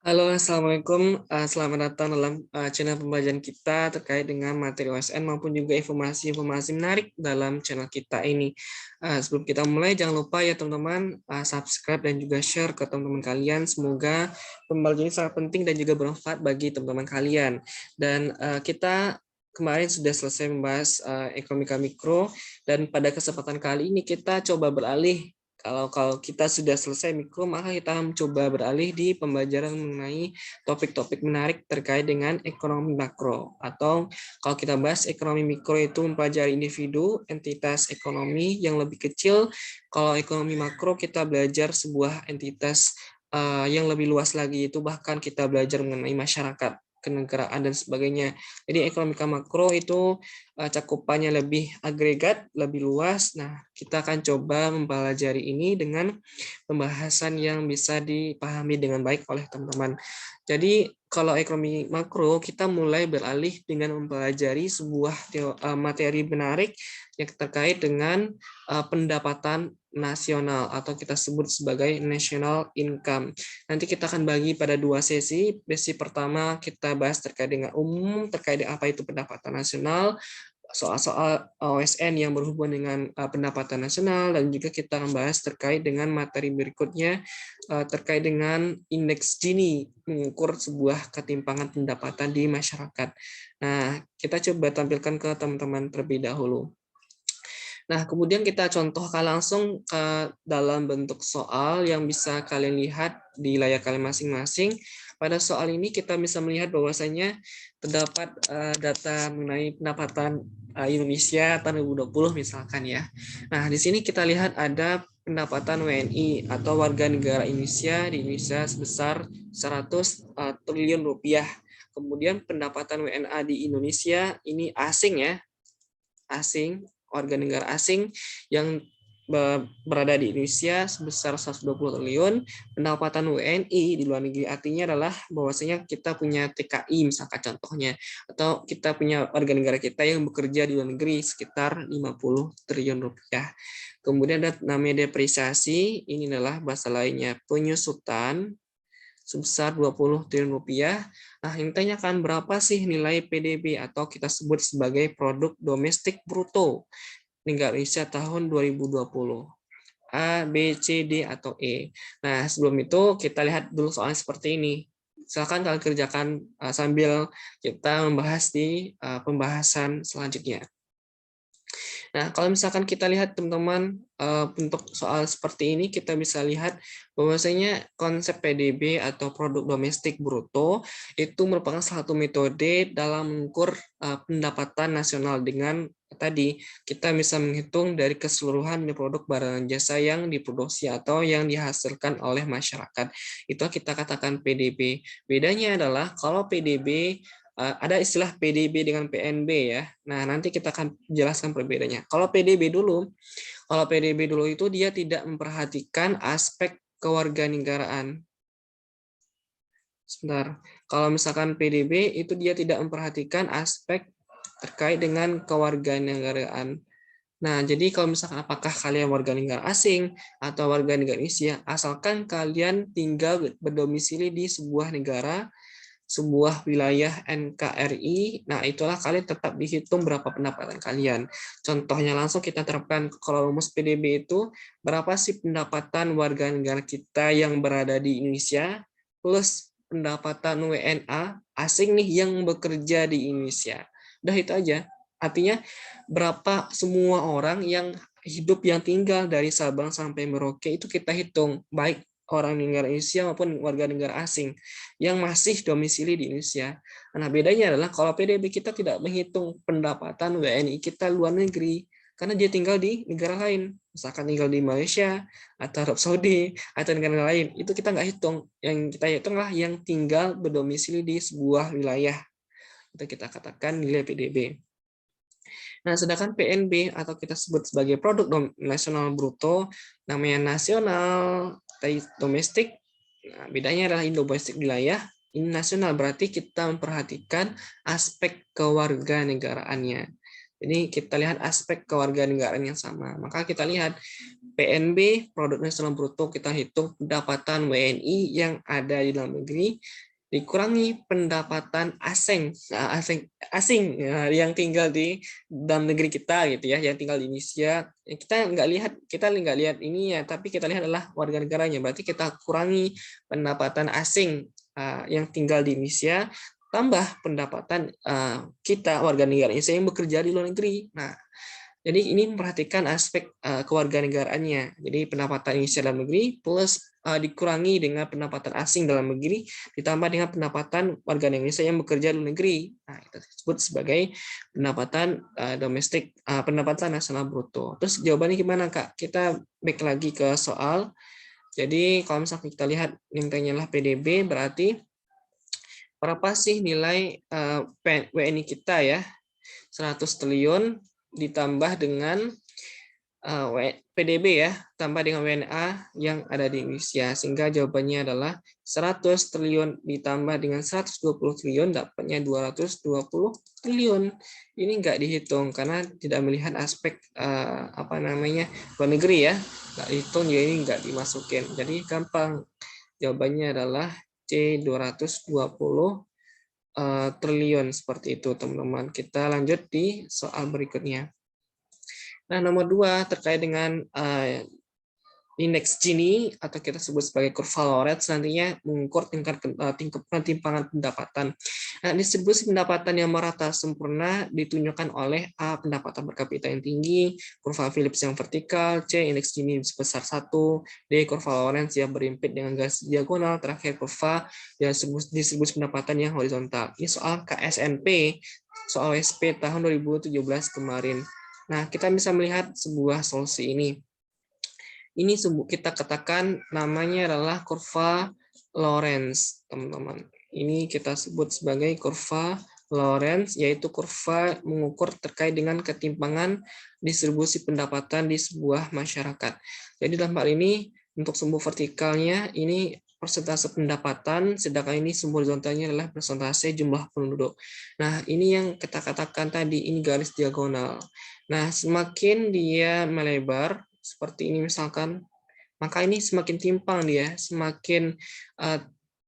Halo, Assalamualaikum. Selamat datang dalam channel pembelajaran kita terkait dengan materi OSN maupun juga informasi-informasi menarik dalam channel kita ini. Sebelum kita mulai, jangan lupa ya teman-teman, subscribe dan juga share ke teman-teman kalian. Semoga pembelajaran ini sangat penting dan juga bermanfaat bagi teman-teman kalian. Dan kita kemarin sudah selesai membahas ekonomika mikro, dan pada kesempatan kali ini kita coba beralih. Kalau kita sudah selesai mikro, maka kita mencoba beralih di pembelajaran mengenai topik-topik menarik terkait dengan ekonomi makro. Atau kalau kita bahas ekonomi mikro itu mempelajari individu, entitas ekonomi yang lebih kecil. Kalau ekonomi makro kita belajar sebuah entitas yang lebih luas lagi, itu bahkan kita belajar mengenai masyarakat, kenegaraan dan sebagainya. Jadi ekonomika makro itu cakupannya lebih agregat, lebih luas. Nah, kita akan coba mempelajari ini dengan pembahasan yang bisa dipahami dengan baik oleh teman-teman. Jadi, kalau ekonomi makro, kita mulai beralih dengan mempelajari sebuah materi menarik yang terkait dengan pendapatan nasional atau kita sebut sebagai national income. Nanti kita akan bagi pada dua sesi. Sesi pertama kita bahas terkait dengan umum, terkait dengan apa itu pendapatan nasional, soal-soal OSN yang berhubungan dengan pendapatan nasional, dan juga kita akan bahas terkait dengan materi berikutnya terkait dengan indeks Gini, mengukur sebuah ketimpangan pendapatan di masyarakat. Nah, kita coba tampilkan ke teman-teman terlebih dahulu. Nah, kemudian kita contohkan langsung ke dalam bentuk soal yang bisa kalian lihat di layar kalian masing-masing. Pada soal ini kita bisa melihat bahwasanya terdapat data mengenai pendapatan Indonesia tahun 2020 misalkan ya. Nah, di sini kita lihat ada pendapatan WNI atau warga negara Indonesia di Indonesia sebesar 100 triliun rupiah. Kemudian pendapatan WNA di Indonesia ini asing ya, asing, warga negara asing yang berada di Indonesia sebesar 120 triliun. Pendapatan WNI di luar negeri artinya adalah bahwasanya kita punya TKI misalkan contohnya, atau kita punya warga negara kita yang bekerja di luar negeri sekitar 50 triliun rupiah. Kemudian ada namanya depresiasi, ini adalah bahasa lainnya penyusutan sebesar 20 triliun rupiah. Nah, yang ditanyakan berapa sih nilai PDB atau kita sebut sebagai produk domestik bruto negara Indonesia tahun 2020. A, B, C, D, atau E. Nah, sebelum itu kita lihat dulu soalnya seperti ini. Silakan kalian kerjakan sambil kita membahas di pembahasan selanjutnya. Nah, kalau misalkan kita lihat teman-teman untuk soal seperti ini, kita bisa lihat bahwasanya konsep PDB atau produk domestik bruto itu merupakan salah satu metode dalam mengukur pendapatan nasional. Dengan tadi kita bisa menghitung dari keseluruhan produk barang dan jasa yang diproduksi atau yang dihasilkan oleh masyarakat. Itu kita katakan PDB. Bedanya adalah kalau PDB ada istilah PDB dengan PNB ya. Nah, nanti kita akan jelaskan perbedaannya. Kalau PDB dulu itu dia tidak memperhatikan aspek kewarganegaraan. Sebentar. Kalau misalkan PDB itu dia tidak memperhatikan aspek terkait dengan kewarganegaraan. Nah, jadi kalau misalkan apakah kalian warga negara asing atau warga negara Indonesia, asalkan kalian tinggal berdomisili di sebuah negara, sebuah wilayah NKRI, nah itulah kalian tetap dihitung berapa pendapatan kalian. Contohnya langsung kita terapkan kalau rumus PDB itu berapa sih pendapatan warga negara kita yang berada di Indonesia plus pendapatan WNA asing nih yang bekerja di Indonesia. Udah itu aja. Artinya berapa semua orang yang hidup yang tinggal dari Sabang sampai Merauke itu kita hitung, baik orang negara Indonesia maupun warga negara asing yang masih domisili di Indonesia. Nah, bedanya adalah kalau PDB kita tidak menghitung pendapatan WNI kita luar negeri, karena dia tinggal di negara lain. Misalkan tinggal di Malaysia, atau Arab Saudi, atau negara lain. Itu kita nggak hitung. Yang kita hitunglah yang tinggal berdomisili di sebuah wilayah. Itu kita katakan nilai PDB. Nah, sedangkan PNB atau kita sebut sebagai produk nasional bruto, namanya nasional, tadi domestik. Nah, bedanya adalah domestik wilayah, ini nasional berarti kita memperhatikan aspek kewarganegaraannya. Jadi kita lihat aspek kewarganegaraan yang sama. Maka kita lihat PNB, produk nasional bruto, kita hitung pendapatan WNI yang ada di dalam negeri dikurangi pendapatan asing yang tinggal di dalam negeri kita gitu ya, yang tinggal di Indonesia. Kita nggak lihat ini ya, tapi kita lihat adalah warga negaranya. Berarti kita kurangi pendapatan asing yang tinggal di Indonesia, tambah pendapatan kita warga negara Indonesia yang bekerja di luar negeri. Nah, jadi ini memperhatikan aspek kewarganegaraannya. Jadi pendapatan Indonesia dalam negeri plus dikurangi dengan pendapatan asing dalam negeri ditambah dengan pendapatan warga Indonesia yang bekerja di luar negeri. Nah, itu disebut sebagai pendapatan domestik, pendapatan nasional bruto. Terus jawabannya gimana, Kak? Kita back lagi ke soal. Jadi kalau misalnya kita lihat nilainya lah PDB, berarti berapa sih nilai WNI kita ya? 100 triliun ditambah dengan PDB ya, tambah dengan WNA yang ada di Indonesia. Sehingga jawabannya adalah 100 triliun ditambah dengan 120 triliun, dapatnya 220 triliun. Ini nggak dihitung karena tidak melihat aspek luar negeri ya. Nggak dihitung, jadi ini nggak dimasukin. Jadi gampang. Jawabannya adalah C 220 triliun seperti itu, teman-teman. Kita lanjut di soal berikutnya. Nah, nomor 2 terkait dengan indeks Gini atau kita sebut sebagai kurva Lorenz nantinya mengukur tingkat ketimpangan pendapatan. Nah, distribusi pendapatan yang merata sempurna ditunjukkan oleh A, pendapatan per kapita yang tinggi, kurva Phillips yang vertikal, C, indeks Gini sebesar 1, D, kurva Lorenz yang berimpit dengan garis diagonal, terakhir kurva distribusi pendapatan yang horizontal. Ini soal KSNP, soal SP tahun 2017 kemarin. Nah, kita bisa melihat sebuah solusi ini. Ini kita katakan namanya adalah kurva Lorenz, teman-teman. Ini kita sebut sebagai kurva Lorenz, yaitu kurva mengukur terkait dengan ketimpangan distribusi pendapatan di sebuah masyarakat. Jadi dalam hal ini, untuk sumbu vertikalnya, ini persentase pendapatan, sedangkan ini sumbu horizontalnya adalah persentase jumlah penduduk. Nah, ini yang kita katakan tadi, ini garis diagonal. Nah, semakin dia melebar, seperti ini misalkan, maka ini semakin timpang dia, semakin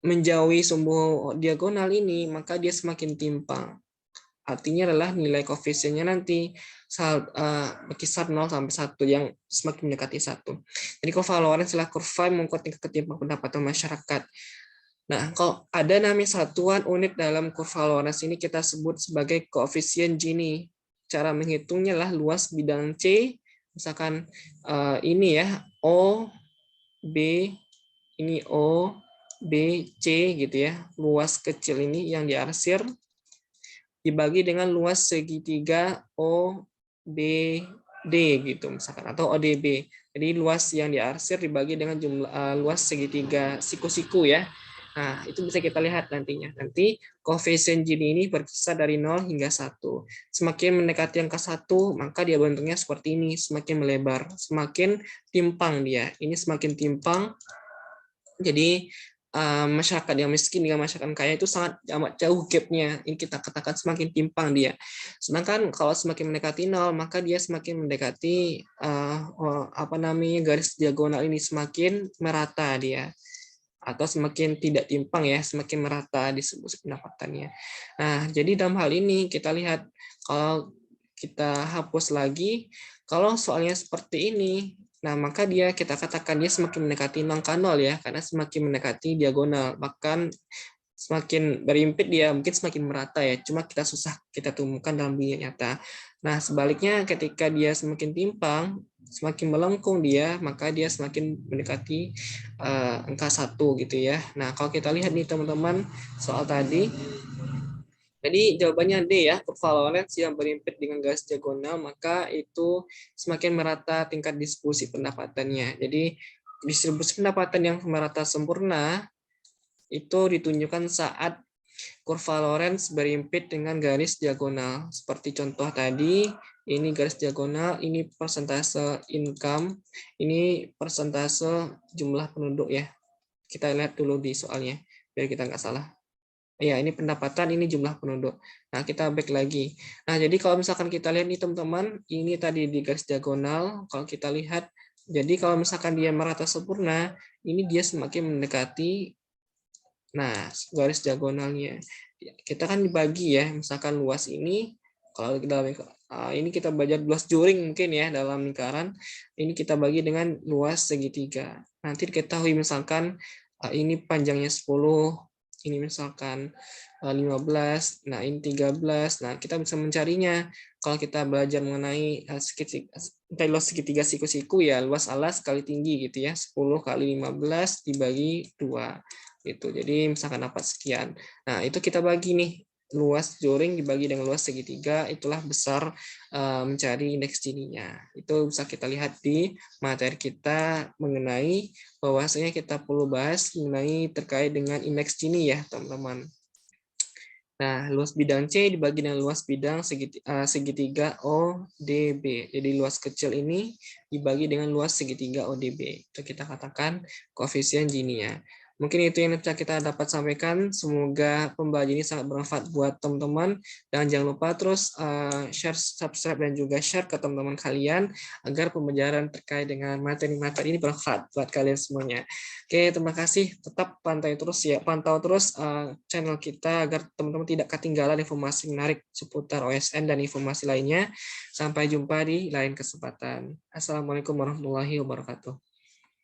menjauhi sumbu diagonal ini, maka dia semakin timpang. Artinya adalah nilai koefisiennya nanti berkisar 0 sampai 1 yang semakin mendekati 1. Jadi kurva Lorenz adalah kurva yang mengukur tingkat ketimpangan pendapatan masyarakat. Nah, kalau ada namanya satuan unit dalam kurva Lorenz ini kita sebut sebagai koefisien Gini. Cara menghitungnya adalah luas bidang C, misalkan ini ya, O, B, ini O, B, C gitu ya. Luas kecil ini yang diarsir dibagi dengan luas segitiga O, B, D gitu misalkan, atau ODB. Jadi luas yang diarsir dibagi dengan jumlah luas segitiga siku-siku ya. Nah, itu bisa kita lihat nantinya. Nanti koefisien Gini ini berkisar dari 0 hingga 1. Semakin mendekati angka 1, maka dia bentuknya seperti ini, semakin melebar, semakin timpang dia. Ini semakin timpang. Jadi masyarakat yang miskin dengan masyarakat kaya itu sangat amat jauh gapnya. Ini kita katakan semakin timpang dia. Sedangkan kalau semakin mendekati 0, maka dia semakin mendekati garis diagonal ini, semakin merata dia, atau semakin tidak timpang ya, semakin merata distribusi pendapatannya. Nah, jadi dalam hal ini kita lihat, kalau kita hapus lagi, kalau soalnya seperti ini, nah maka kita katakan dia semakin mendekati angka 0 ya, karena semakin mendekati diagonal, bahkan semakin berimpit dia mungkin semakin merata ya, cuma kita temukan dalam dunia nyata. Nah, sebaliknya ketika dia semakin timpang, semakin melengkung dia, maka dia semakin mendekati angka 1 gitu ya. Nah, kalau kita lihat nih teman-teman soal tadi, jadi jawabannya D ya, kurva Lorenz yang berimpit dengan garis diagonal, maka itu semakin merata tingkat distribusi pendapatannya. Jadi distribusi pendapatan yang merata sempurna itu ditunjukkan saat kurva Lorenz berimpit dengan garis diagonal. Seperti contoh tadi, ini garis diagonal, ini persentase income, ini persentase jumlah penduduk ya. Kita lihat dulu di soalnya, biar kita nggak salah. Ya, ini pendapatan, ini jumlah penduduk. Nah, kita back lagi. Nah, jadi kalau misalkan kita lihat nih teman-teman, ini tadi di garis diagonal, kalau kita lihat Jadi kalau misalkan dia merata sempurna, ini dia semakin mendekati garis diagonalnya. Kita kan dibagi ya, misalkan luas ini kalau dalam ini kita belajar luas juring mungkin ya dalam lingkaran, ini kita bagi dengan luas segitiga. Nanti diketahui misalkan ini panjangnya 10, ini misalkan 15, nah ini 13. Nah, kita bisa mencarinya kalau kita belajar mengenai luas segitiga siku-siku ya, luas alas kali tinggi gitu ya, 10 kali 15 dibagi 2 gitu. Jadi misalkan dapat sekian. Nah, itu kita bagi nih luas juring dibagi dengan luas segitiga, itulah besar mencari indeks Gini-nya. Itu bisa kita lihat di materi kita mengenai bahwasanya kita perlu bahas mengenai terkait dengan indeks Gini ya, teman-teman. Nah, luas bidang C dibagi dengan luas bidang segitiga ODB. Jadi luas kecil ini dibagi dengan luas segitiga ODB. Itu kita katakan koefisien Gini-nya. Mungkin itu yang bisa kita dapat sampaikan. Semoga pembelajaran ini sangat bermanfaat buat teman-teman. Dan jangan lupa terus share, subscribe, dan juga share ke teman-teman kalian agar pembelajaran terkait dengan materi-materi ini bermanfaat buat kalian semuanya. Oke, terima kasih. Tetap pantau terus channel kita agar teman-teman tidak ketinggalan informasi menarik seputar OSN dan informasi lainnya. Sampai jumpa di lain kesempatan. Assalamualaikum warahmatullahi wabarakatuh.